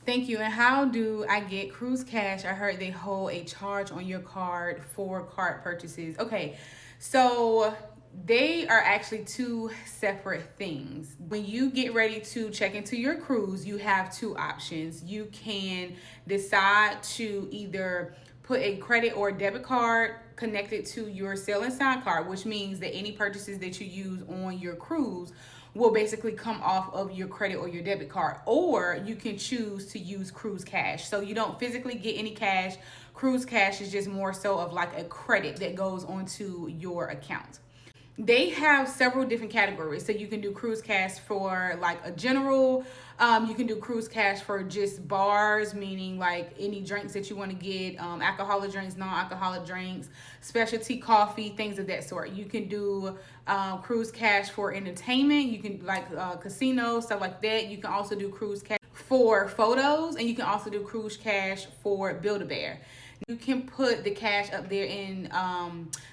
Thank you. And how do I get Cruise Cash? I heard they hold a charge on your card for card purchases. Okay, so they are actually two separate things. When you get ready to check into your cruise, you have two options. You can decide to either put a credit or debit card connected to your sail and sign card, which means that any purchases that you use on your cruise will basically come off of your credit or your debit card. Or you can choose to use Cruise Cash. So you don't physically get any cash. Cruise Cash is just more so of like a credit that goes onto your account. They have several different categories. So you can do Cruise Cash for like a general. You can do Cruise Cash for just bars, meaning like any drinks that you want to get, alcoholic drinks, non-alcoholic drinks, specialty coffee, things of that sort. You can do Cruise Cash for entertainment. You can like casinos, stuff like that. You can also do Cruise Cash for photos, and you can also do Cruise Cash for Build-A-Bear. You can put the cash up there in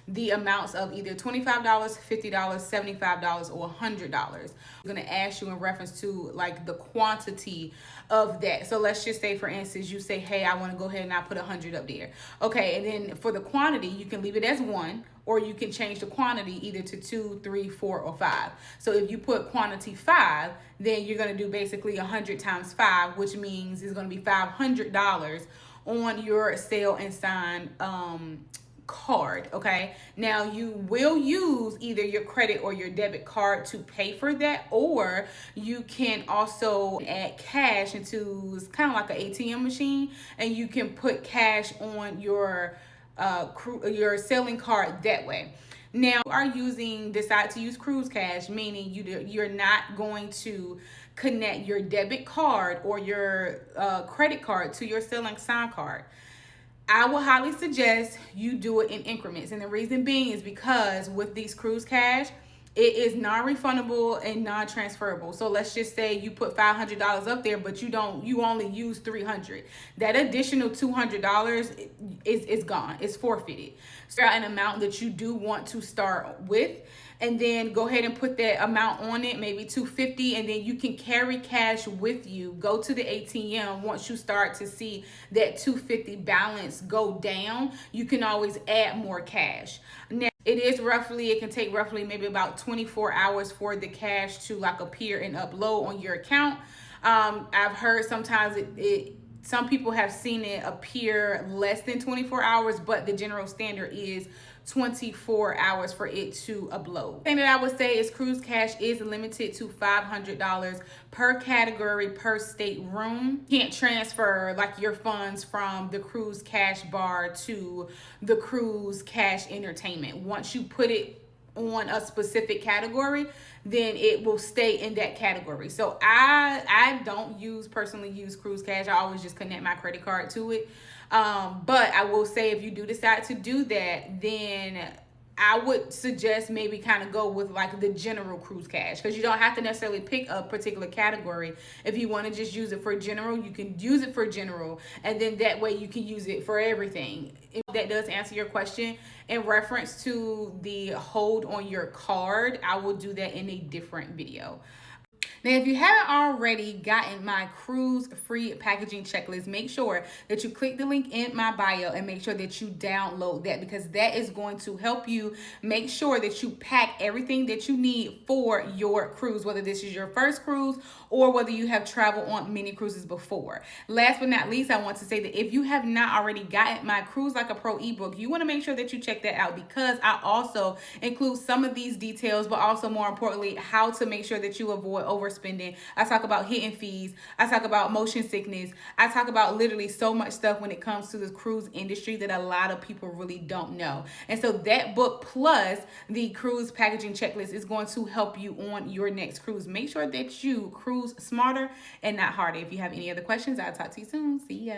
the amounts of either $25, $50, $75, or $100. I'm going to ask you in reference to like the quantity of that. So let's just say, for instance, you say, hey, I want to go ahead and I put 100 up there. Okay, and then for the quantity, you can leave it as 1, or you can change the quantity either to 2, 3, 4, or 5. So if you put quantity 5, then you're going to do basically 100 times 5, which means it's going to be $500 on your sail and sign card. Okay, now you will use either your credit or your debit card to pay for that, or you can also add cash into, it's kind of like an ATM machine, and you can put cash on your sailing card that way. Now, you are decide to use Cruise Cash, meaning you're not going to connect your debit card or your credit card to your sail and sign card. I will highly suggest you do it in increments. And the reason being is because with these Cruise Cash, it is non-refundable and non-transferable. So let's just say you put $500 up there, but you only use $300. That additional $200 is gone. It's forfeited. So an amount that you do want to start with, and then go ahead and put that amount on it, maybe $250, and then you can carry cash with you. Go to the ATM. Once you start to see that $250 balance go down, you can always add more cash. Now, it can take roughly maybe about 24 hours for the cash to like appear and upload on your account. I've heard sometimes some people have seen it appear less than 24 hours, but the general standard is 24 hours for it to upload. The thing that I would say is Cruise Cash is limited to $500 per category per state room. You can't transfer like your funds from the Cruise Cash bar to the Cruise Cash entertainment. Once you put it on a specific category, then it will stay in that category. So I don't personally use Cruise Cash. I always just connect my credit card to it. But I will say, if you do decide to do that, then I would suggest maybe kind of go with like the general Cruise Cash, because you don't have to necessarily pick a particular category. If you want to just use it for general, you can use it for general, and then that way you can use it for everything. If that does answer your question in reference to the hold on your card, I will do that in a different video. Now, if you haven't already gotten my cruise free packaging checklist, make sure that you click the link in my bio and make sure that you download that, because that is going to help you make sure that you pack everything that you need for your cruise, whether this is your first cruise or whether you have traveled on many cruises before. Last but not least, I want to say that if you have not already gotten my Cruise Like a Pro ebook, you want to make sure that you check that out, because I also include some of these details, but also more importantly, how to make sure that you avoid overspending. I talk about hidden fees. I talk about motion sickness. I talk about literally so much stuff when it comes to the cruise industry that a lot of people really don't know. And so that book plus the cruise packaging checklist is going to help you on your next cruise. Make sure that you cruise smarter and not harder. If you have any other questions, I'll talk to you soon. See ya.